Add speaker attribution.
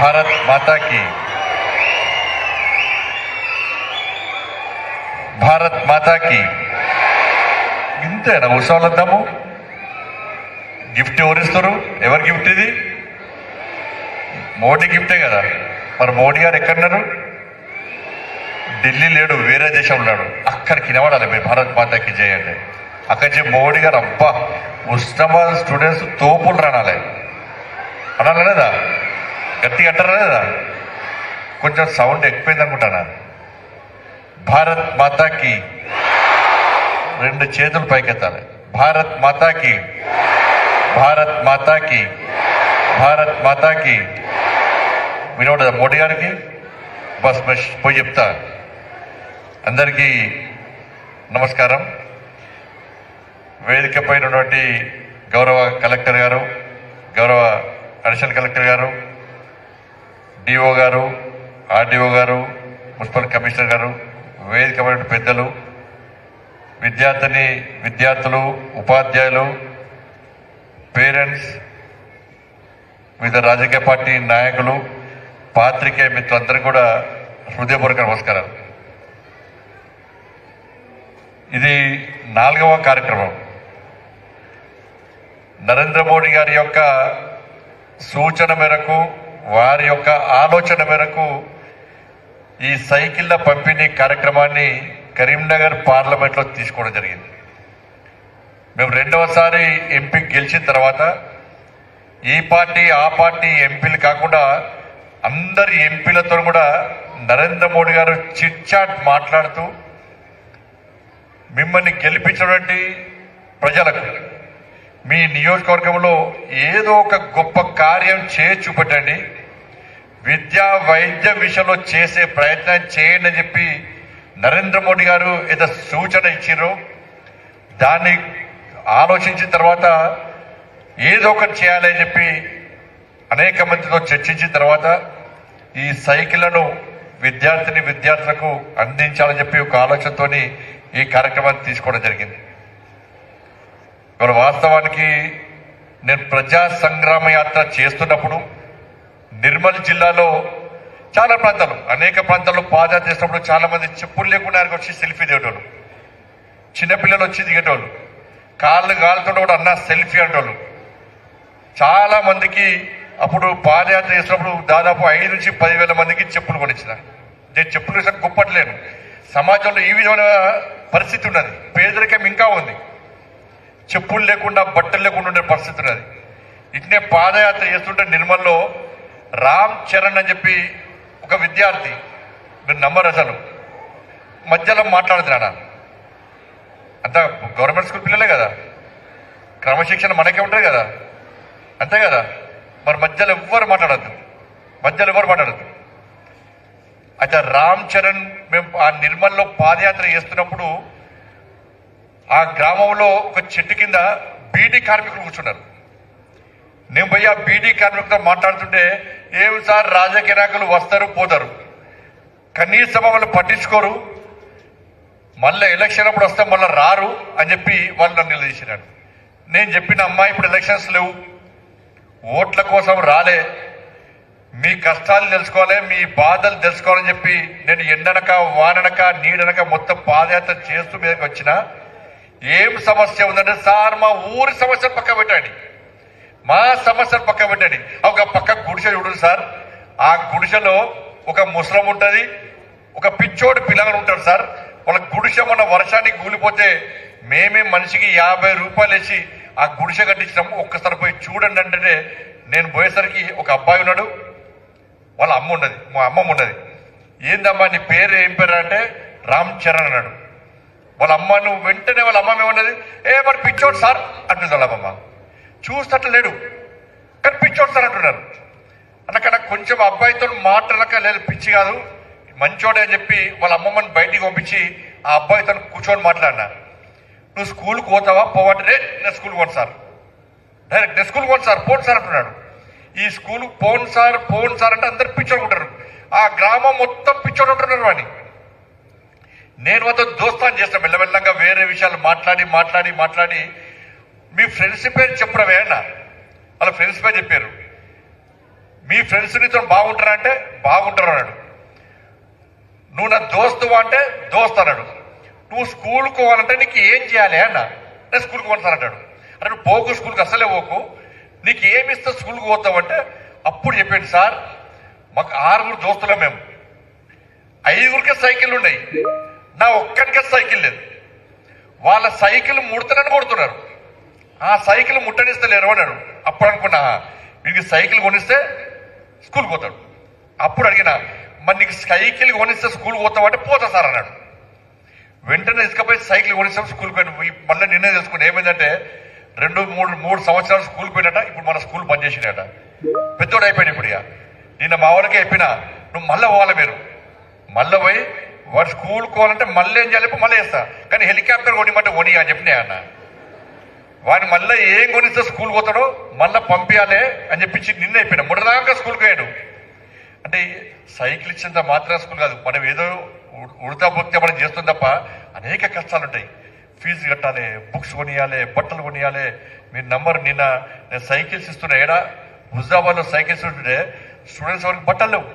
Speaker 1: భారత్ మాతా key Bharat మాతా key. ఇంతేనా ఉత్సవాలు వద్దాము? గిఫ్ట్ ఎవరిస్తారు? ఎవరి గిఫ్ట్ ఇది? మోడీ గిఫ్టే కదా. మరి మోడీ గారు ఎక్కడున్నారు? ఢిల్లీ లేడు, వేరే దేశంలో ఉన్నాడు. అక్కడికి వినబడాలి మీరు భారత్ మాతాకి చేయండి. అక్కడి మోడీ గారు అబ్బా ఉస్మానాబాద్ స్టూడెంట్స్ తోపులు రానాలి అనాలి లేదా? గట్టిగా అంటారా లేదా? కొంచెం సౌండ్ ఎక్కువైంది అనుకుంటానా? భారత్ మాతాకి రెండు చేతులు పైకెత్తాలి. భారత్ మాతాకి, భారత్ మాతాకి, భారత్ మాతాకి. వినోడ మోడీ గారికి బస్ పోయి చెప్తా. అందరికీ నమస్కారం. వేదిక పైన ఉన్నటువంటి గౌరవ కలెక్టర్ గారు, గౌరవ అడిషనల్ కలెక్టర్ గారు, డిఓ గారు, ఆర్డీఓ గారు, మున్సిపల్ కమిషనర్ గారు, వేదిక పైన పెద్దలు, విద్యార్థులు, ఉపాధ్యాయులు, పేరెంట్స్, వివిధ రాజకీయ పార్టీ నాయకులు, పాత్రికేయ మిత్రులందరూ కూడా హృదయపూర్వక నమస్కారాలు. ఇది 4వ కార్యక్రమం. నరేంద్ర మోడీ గారి యొక్క సూచన మేరకు, వారి యొక్క ఆలోచన మేరకు ఈ సైకిళ్ల పంపిణీ కార్యక్రమాన్ని కరీంనగర్ పార్లమెంట్లో తీసుకోవడం జరిగింది. మేము 2వసారి ఎంపీ గెలిచిన తర్వాత ఈ పార్టీ ఆ పార్టీ ఎంపీలు కాకుండా అందరి ఎంపీలతో కూడా నరేంద్ర మోడీ గారు చిట్ చాట్ మాట్లాడుతూ మిమ్మల్ని గెలిపించినటువంటి ప్రజలకు మీ నియోజకవర్గంలో ఏదో ఒక గొప్ప కార్యం చేసి చూపెట్టండి, విద్యా వైద్య విషయంలో చేసే ప్రయత్నం చేయండి అని చెప్పి నరేంద్ర మోడీ గారు ఏదో సూచన ఇచ్చారో దాన్ని ఆలోచించిన తర్వాత ఏదో ఒకటి చేయాలని చెప్పి అనేక మందితో చర్చించిన తర్వాత ఈ సైకిళ్లను విద్యార్థులకు అందించాలని చెప్పి ఒక ఆలోచనతో ఈ కార్యక్రమాన్ని తీసుకోవడం జరిగింది. ఇవాళ వాస్తవానికి నేను ప్రజా సంగ్రామ యాత్ర చేస్తున్నప్పుడు నిర్మల్ జిల్లాలో చాలా ప్రాంతాలు, అనేక ప్రాంతాల్లో పాదయాత్ర చేసినప్పుడు చాలా మంది చెప్పులు లేకుండా వచ్చి సెల్ఫీ దిగేటోళ్ళు, చిన్నపిల్లలు వచ్చి దిగేటోళ్ళు, కాళ్ళు కాలుతుంటే కూడా అన్న సెల్ఫీ అంటోళ్ళు. చాలా మందికి అప్పుడు పాదయాత్ర చేసినప్పుడు దాదాపు 5 నుంచి 10,000 మందికి చెప్పులు కొనిచ్చిన. నేను చెప్పులు వేసాను గొప్పట్లేను. సమాజంలో ఈ విధమైన పరిస్థితి ఉన్నది, పేదరికం ఇంకా ఉంది, చెప్పులు లేకుండా బట్టలు లేకుండా ఉండే పరిస్థితి ఉన్నది. ఇట్నే పాదయాత్ర చేస్తుంటే నిర్మల్లో రామ్ చరణ్ అని చెప్పి ఒక విద్యార్థి, మీరు నమ్మరు అసలు, మధ్యలో మాట్లాడుతున్నాడా? అంతా గవర్నమెంట్ స్కూల్ పిల్లలే కదా, క్రమశిక్షణ మనకే ఉంటుంది కదా, అంతే కదా. మరి మధ్యలో ఎవరు మాట్లాడద్దు. అయితే రామ్ చరణ్ మేము ఆ నిర్మల్లో పాదయాత్ర చేస్తున్నప్పుడు ఆ గ్రామంలో ఒక చెట్టు కింద బీడీ కార్మికులు కూర్చున్నారు. నేను పోయి ఆ బీడీ కార్మికులతో మాట్లాడుతుంటే, ఏమి సార్ రాజకీయ నాయకులు వస్తారు పోతారు, కనీసం మమ్మల్ని పట్టించుకోరు, మళ్ళీ ఎలక్షన్ అప్పుడు వస్తే మళ్ళీ రారు అని చెప్పి వాళ్ళు నన్ను నిలదీసినాడు. నేను చెప్పిన అమ్మాయి ఇప్పుడు ఎలక్షన్స్ లేవు, ఓట్ల కోసం రాలే, మీ కష్టాలు తెలుసుకోవాలి, మీ బాధలు తెలుసుకోవాలని చెప్పి నేను ఎండనక వాననక నీడనక మొత్తం పాదయాత్ర చేస్తూ మీదకి వచ్చిన. ఏం సమస్య ఉందంటే, సార్ మా ఊరి సమస్యలు పక్క పెట్టండి, మా సమస్యలు పక్క పెట్టండి. ఒక పక్క గుడిసె చూడండి సార్, ఆ గుడిసెలో ఒక ముసలం ఉంటుంది, ఒక పిచ్చోడు పిల్లలు ఉంటారు సార్. వాళ్ళ గుడిసె మొన్న వర్షానికి కూలిపోతే మేమే మనిషికి 50 రూపాయలు వేసి ఆ గుడిసె కట్టించినాము, ఒక్కసారి పోయి చూడండి అంటే నేను పోయేసరికి ఒక అబ్బాయి ఉన్నాడు, వాళ్ళ అమ్మ ఉన్నది, మా అమ్మమ్మ ఉన్నది. ఏందమ్మా నీ పేరు ఏం పేరు అంటే రామ్ చరణ్ అన్నాడు. వాళ్ళ అమ్మను వెంటనే వాళ్ళ అమ్మమ్మ ఏమన్నది, మరి పిచ్చోడు సార్ అంటుంది వాళ్ళ అమ్మమ్మ. చూస్తట్టు లేడు కానీ పిచ్చోడు సార్ అంటున్నారు. అన్నక్కడ కొంచెం అబ్బాయితో మాట్లాడక, లేదు పిచ్చి కాదు మంచోడే అని చెప్పి వాళ్ళ అమ్మమ్మని బయటికి పంపించి ఆ అబ్బాయితో కూర్చొని మాట్లాడినా. నువ్వు స్కూల్కి పోతావా? పోవంటే నేను స్కూల్కి పోను సార్, డైరెక్ట్ నేను స్కూల్కి పోను సార్, పోను సార్ అంటున్నాడు. ఈ స్కూల్కి పోను సార్ అంటే అందరు పిచ్చోడు ఉంటారు, ఆ గ్రామం మొత్తం పిచ్చోడు ఉంటున్నారు వాడిని. నేను అతను దోస్తాను చేస్తాను మెల్లమెల్లంగా వేరే విషయాలు మాట్లాడి మీ ఫ్రెండ్స్ పేరు చెప్పడమే అన్న. వాళ్ళ ఫ్రెండ్స్ పేరు చెప్పారు. మీ ఫ్రెండ్స్ నీతో బాగుంటారా అంటే బాగుంటారు అన్నాడు. నువ్వు నా దోస్తువా అంటే దోస్తు అన్నాడు. నువ్వు స్కూల్కి పోవాలంటే నీకు ఏం చేయాలి అన్న. నేను స్కూల్కి పోతానంటాడు. అంటే నువ్వు పోకు, స్కూల్కి అసలే పోకు, నీకు ఏమి ఇస్తా స్కూల్కి పోతావంటే అప్పుడు చెప్పాడు, సార్ మాకు 6 దోస్తులం, మేము 5కే సైకిల్ ఉన్నాయి, నా ఒక్కడికే సైకిల్ లేదు. వాళ్ళ సైకిల్ ముడతనని కొడుతున్నారు, ఆ సైకిల్ ముట్టనిస్తలేరు అన్నాడు. అప్పుడు అనుకున్నా వీడికి సైకిల్ కొనిస్తే స్కూల్కి పోతాడు. అప్పుడు అడిగినా, మరి నీకు సైకిల్ కొనిస్తే స్కూల్కి పోతావంటే పోతా సార్ అన్నాడు. వెంటనే తీసుకుపోయి సైకిల్ కొనిస్తాం, స్కూల్కి పోయిన. మళ్ళీ నిన్నే తెలుసుకుని ఏమైందంటే 2-3 సంవత్సరాలు స్కూల్కి పోయినట. ఇప్పుడు మన స్కూల్ బంద్ చేసినట, పెద్దోడు అయిపోయాడు. ఇప్పుడు ఇక నిన్న మా వాళ్ళకే చెప్పినా, నువ్వు మళ్ళీ పోవాలి, మీరు మళ్ళీ పోయి వాడు స్కూల్కి పోవాలంటే మళ్ళీ ఏం చేయాలి, మళ్ళీ వేస్తా, కానీ హెలికాప్టర్ కొనిమంటే కొని అని చెప్పినా అన్న. వాడిని మళ్ళీ ఏం కొనిస్తే స్కూల్కి పోతాడో మళ్ళీ పంపించాలి అని చెప్పించి నిన్న అయిపోయినా. మొదటిదాకా స్కూల్కి పోయాడు. అంటే సైకిల్ ఇచ్చేంత మాత్రం స్కూల్ కాదు, మనం ఏదో ఉడతా భక్తి మనం చేస్తుంది తప్ప అనేక కష్టాలు ఉంటాయి. ఫీజు కట్టాలి, బుక్స్ కొనియాలి, బట్టలు కొనియాలి. మీరు నంబర్, నిన్న నేను సైకిల్స్ ఇస్తున్నా, ఏడా హుజాబాద్లో సైకిల్స్ ఉంటుంటే స్టూడెంట్స్ వరకు బట్టలు లేవు.